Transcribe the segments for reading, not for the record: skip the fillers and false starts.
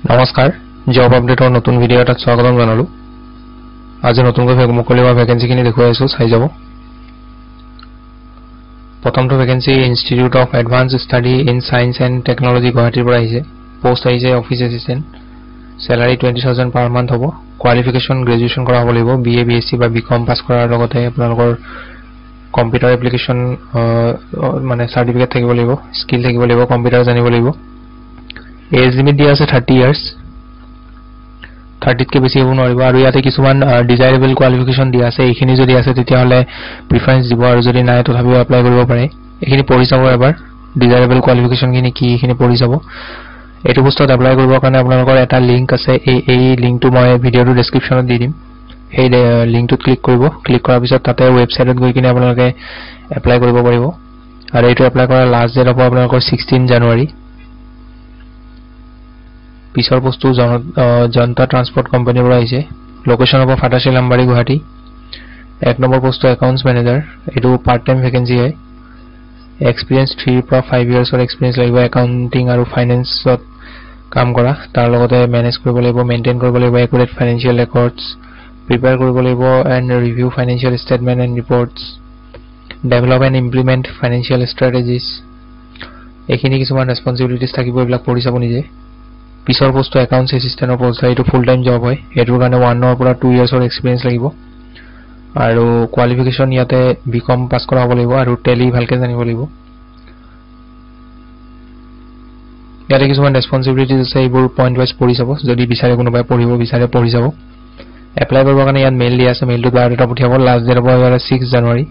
নমস্কাৰ জব আপডেটৰ নতুন ভিডিঅ' এটাত স্বাগতম জনালো আজি নতুনকৈ মুকলি হোৱা ভ্যাকেন্সিখিনি দেখুৱাইছো চাই যাব প্ৰথমটো vacancy institute of advance study in science and technology গুৱাহাটীৰ পৰা আহিছে পোষ্ট আহিছে অফিস এসিস্টেন্ট স্যালাৰি 20000 পাৰ মান্থ হ'ব কোৱালিফিকেশন গ্ৰেজুৱেচন কৰা হ'ব লাগিব বিএ বিএসসি বা বিকম পাস কৰাৰ লগতে আপোনালোকৰ কম্পিউটাৰ এপ্লিকেশন মানে সাৰ্টিফিকেট থাকিব লাগিব স্কিল থাকিব লাগিব কম্পিউটাৰ জানিব লাগিব एज लिमिट दिया আছে 30 ইয়াৰ্স 30 কে বেছি হ'ব নোৱাৰিব আৰু ইয়াতে কিছুমান ডিজায়াৰেবল কোৱালিফিকেশন দিয়া আছে এইখিনি যদি আছে তেতিয়া হলে প্ৰিফাৰেন্স দিব আৰু যদি নাই তথাপিও এপ্লাই কৰিব পাৰে এইখিনি পঢ়ি চাব এবাৰ ডিজায়াৰেবল কোৱালিফিকেশন কি এইখিনি পঢ়ি চাব এটো পোষ্টত এপ্লাই কৰিবৰ কাৰণে আপোনালোকৰ এটা লিংক আছে এই লিংকটো মই ভিডিওৰ ডেসক্ৰিপচনত দি দিম সেই লিংকটোত ক্লিক কৰিব ক্লিক কৰাৰ পিছত তাতে ওয়েবসাইটত গৈ কিনে আপোনালোকে এপ্লাই কৰিব পাৰিব আৰু এইটো এপ্লাই কৰাৰ লাষ্ট ডেট হ'ব আপোনালোকৰ 16 জানুৱাৰী পিছৰ বস্তু জনতা ট্ৰান্সপোৰ্ট কোম্পানীৰ পৰা আহিছে লোকেশন হ'ব ফাটাশিল আমবাৰী গুৱাহাটী এক নম্বৰ পোষ্ট একাউন্টস ম্যানেজাৰ এটো পাৰ্ট টাইম ভ্যাকেন্সি হয় এক্সপেৰিয়েন্স 3 পৰা 5 ইয়াৰ্ছৰ এক্সপেৰিয়েন্স লাগিব একাউন্টিং আৰু ফাইনান্সত কাম কৰা তাৰ লগতে মেনেজ কৰিব লাগিব মেইনটেইন কৰিব লাগিব একুৰেট ফাইনান্সিয়েল ৰেকৰ্ডছ প্ৰিপেয়াৰ কৰিব লাগিব and review financial statement and reports develop and implement financial strategies এইখিনি কিছুমান ৰেসপন্সিবিলিটিজ থাকিব এইবিলাক পঢ়ি চাব নিজে পিছৰ পোষ্ট একাউন্টস এসিস্টেন্টৰ পোষ্ট এইটো ফুল টাইম জব হয় এটোৰ কাৰণে 1 ৰ পৰা 2 ইয়াৰ্ছৰ এক্সপেৰিয়েন্স লাগিব আৰু কোৱালিফিকেশন ইয়াতে বিকম পাস কৰা হ'ব লাগিব আৰু টেলি ভালকে জানিব লাগিব ইয়াতে কিছুমান ৰেসপন্সিবিলিটিজ আছে এইবোৰ পইণ্ট ওয়াইজ পঢ়ি চাব যদি বিচাৰে কোনোবাই পঢ়িব বিচাৰে পঢ়ি যাব এপ্লাই কৰিবৰ কাৰণে ইয়াত মেইল দিয়া আছে মেইলটো বায়'ডাটা পঠিয়াব লাষ্ট ডেট হ'ব 6 জানুৱাৰী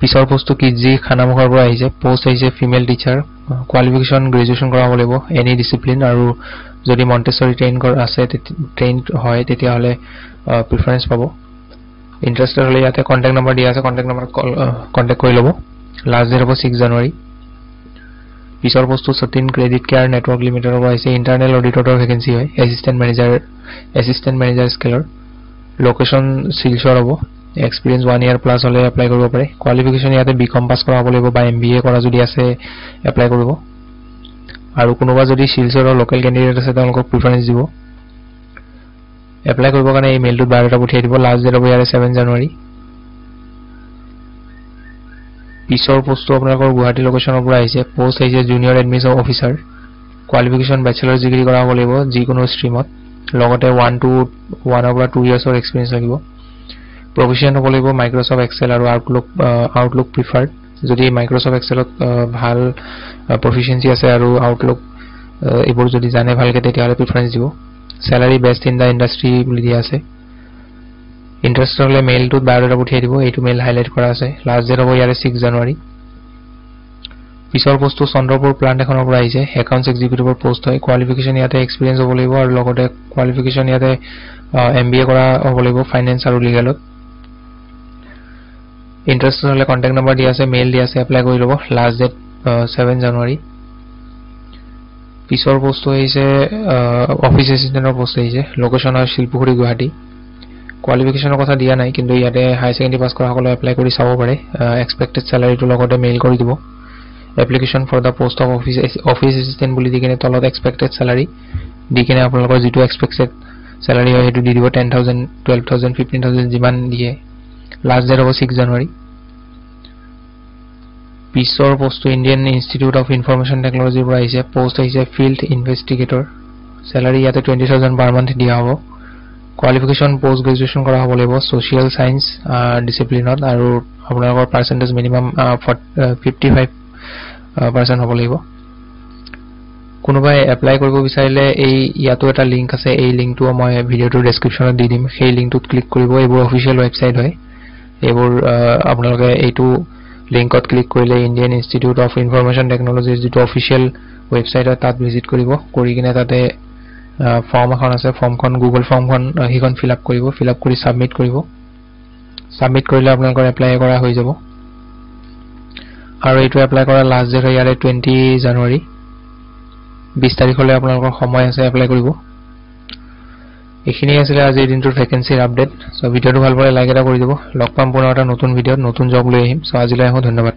পিছৰ পোষ্টটো কিজি খানামুখৰ পৰা আহিছে পোষ্ট আহিছে ফিমেল টিচাৰ কোৱালিফিকেশন গ্ৰেজুৱেচন কৰা হ'ব লাগিব এনি ডিসিপ্লিন আৰু যদি মন্টেছৰি ট্ৰেইনড হয় তেতিয়া হলে প্ৰিফাৰেন্স পাব ইন্টাৰেস্টেড হলে ইয়াতে কন্টাক্ট নম্বৰ দিয়া আছে কন্টাক্ট নম্বৰত কন্টাক্ট কৰি ল'ব লাষ্ট ডেট হ'ব 6 জানুৱাৰী পিছৰ পোষ্টটো সতিন ক্ৰেডিট কেয়াৰ নেটৱৰ্ক লিমিটেডৰ পৰা আহিছে ইন্টাৰনেল অডিটৰৰ ভ্যাকেন্সি হয় এসিস্টেন্ট মেনেজাৰ স্কেলৰ লোকেশন শিলচৰ হ'ব এক্সপেৰিয়েন্স 1 ইয়াৰ প্লাস হলে এপ্লাই কৰিব পাৰে কোৱালিফিকেশন ইয়াতে বিকম পাস কৰা হ'ব লাগিব বা এমবিএ কৰা যদি আছে এপ্লাই কৰিব আৰু কোনোবা যদি শিলচৰৰ লোকেল ক্যান্ডিডেট আছে তেওঁলোকক প্ৰিফাৰেন্স দিব এপ্লাই কৰিবৰ কাৰণে এই মেইলটোত বায়'ডাটা পঠিয়াই দিব লাষ্ট ডেট হ'ব 7 জানুৱাৰী পিছৰ পোষ্টটো আপোনালোকৰ গুৱাহাটী লোকেশনৰ পৰা আহিছে পোষ্ট আহিছে junior admission officer qualification bachelor degree কৰা হ'ব লাগিব যিকোনো ষ্ট্ৰীমত লগতে 1 ৰ পৰা 2 ইয়াৰ্ছৰ এক্সপেৰিয়েন্স লাগিব প্ৰফেশন হ'ব লাগিব মাইক্ৰসফট এক্সেল আৰু আউটলুক প্ৰিফাৰ্ড যদি মাইক্ৰসফট এক্সেলত ভাল প্ৰফিচিয়েন্সি আছে আৰু আউটলুক এইবোৰ যদি জানে ভালকে তেতিয়া হলে প্ৰিফাৰেন্স দিব স্যালাৰি বেস্ট ইন দা ইন্ডাষ্ট্ৰি বুলি দিয়া আছে ইন্টাৰেস্টেড হলে মেইলটোত বায়'ডাটা পঠিয়াই দিব এইটো মেইল হাইলাইট কৰা আছে লাষ্ট ডেট হ'ব 6 জানুৱাৰী পিছৰ পোষ্টটো চন্দ্ৰপুৰ প্লান্ট এখনৰ পৰা আহিছে একাউন্টস এক্সিকিউটিভৰ পোষ্ট হয় কোৱালিফিকেশন ইয়াতে এক্সপেৰিয়েন্স হ'ব লাগিব আৰু লগতে কোৱালিফিকেশন ইয়াতে এমবিএ কৰা হ'ব লাগিব ফাইনান্স আৰু লিগেলত ইন্টাৰেস্টেড হলে কন্টাক্ট নম্বৰ দিয়া আছে মেইল দিয়া আছে এপ্লাই কৰি ল'ব লাষ্ট ডেট 7 জানুৱাৰী পিছৰ পোষ্ট হৈছে অফিস এসিস্টেন্টৰ পোষ্ট আহিছে লোকেশন হয় শিলপুখুৰী গুৱাহাটী কোৱালিফিকেশনৰ কথা দিয়া নাই কিন্তু ইয়াতে হাই সেকেন্ডাৰী পাস কৰা সকলে এপ্লাই কৰি চাব পাৰে এক্সপেক্টেড স্যালাৰিটো লগতে মেইল কৰি দিব application for the post of office assistant বুলি দি কিনে তলত এক্সপেক্টেড স্যালাৰি দি কিনে আপোনালোকৰ যেটো এক্সপেক্টেড স্যালাৰি হয় হেতু দি দিব 10000 12000 15000 যিমান দিয়ে লাষ্ট ডেট হ'ব 6 জানুৱাৰী পিছৰ পোষ্টটো ইণ্ডিয়ান ইনষ্টিটিউট অফ ইনফৰমেশন টেকনলজিৰ পৰা আহিছে পোষ্ট আহিছে ফিল্ড ইনভেষ্টিগেটৰ স্যালাৰি ইয়াতে 20000 পাৰ মান্থ দিয়া হ'ব কোৱালিফিকেশন পোষ্ট গ্ৰেজুৱেচন কৰা হ'ব লাগিব সোশিয়েল সায়েন্স ডিসিপ্লিনত আৰু আপোনালোকৰ পাৰ্চেন্টেজ মিনিমাম 55% হ'ব লাগিব কোনোবাই এপ্লাই কৰিব বিচাৰিলে এই ইয়াতো এটা লিংক আছে এই লিংকটো মই ভিডিওটোৰ ডেসক্ৰিপচনত দি দিম সেই লিংকটোত ক্লিক কৰিব এইবোৰ অফিচিয়েল ওয়েবসাইট হয় এইবোৰ আপোনালোকে এইটো লিংকত ক্লিক কৰিলে ইণ্ডিয়ান ইনষ্টিটিউট অফ ইনফৰমেশন টেকনলজিৰ যেটো অফিচিয়েল ওয়েবসাইট হয় তাত ভিজিট কৰিব কৰি কিনে তাতে ফৰ্ম এখন আছে ফৰ্মখন গুগল ফৰ্মখন হিখন ফিলআপ কৰি সাবমিট কৰিলে আপোনালোকৰ এপ্লাই কৰা হৈ যাব আৰু এইটো এপ্লাই কৰা লাষ্ট ডেট হয় 20 জানুৱাৰী 20 তাৰিখলৈ আপোনালোকৰ সময় আছে এপ্লাই কৰিব এইখিনি আছিল আজিৰ দিনটোৰ ভ্যাকেন্সিৰ আপডেট সো ভিডিওটো ভাল পালে লাইক এটা কৰি দিব লগ পাম পুনৰ এটা নতুন ভিডিওত নতুন জব লৈ আহিম সো আজিলৈ ধন্যবাদ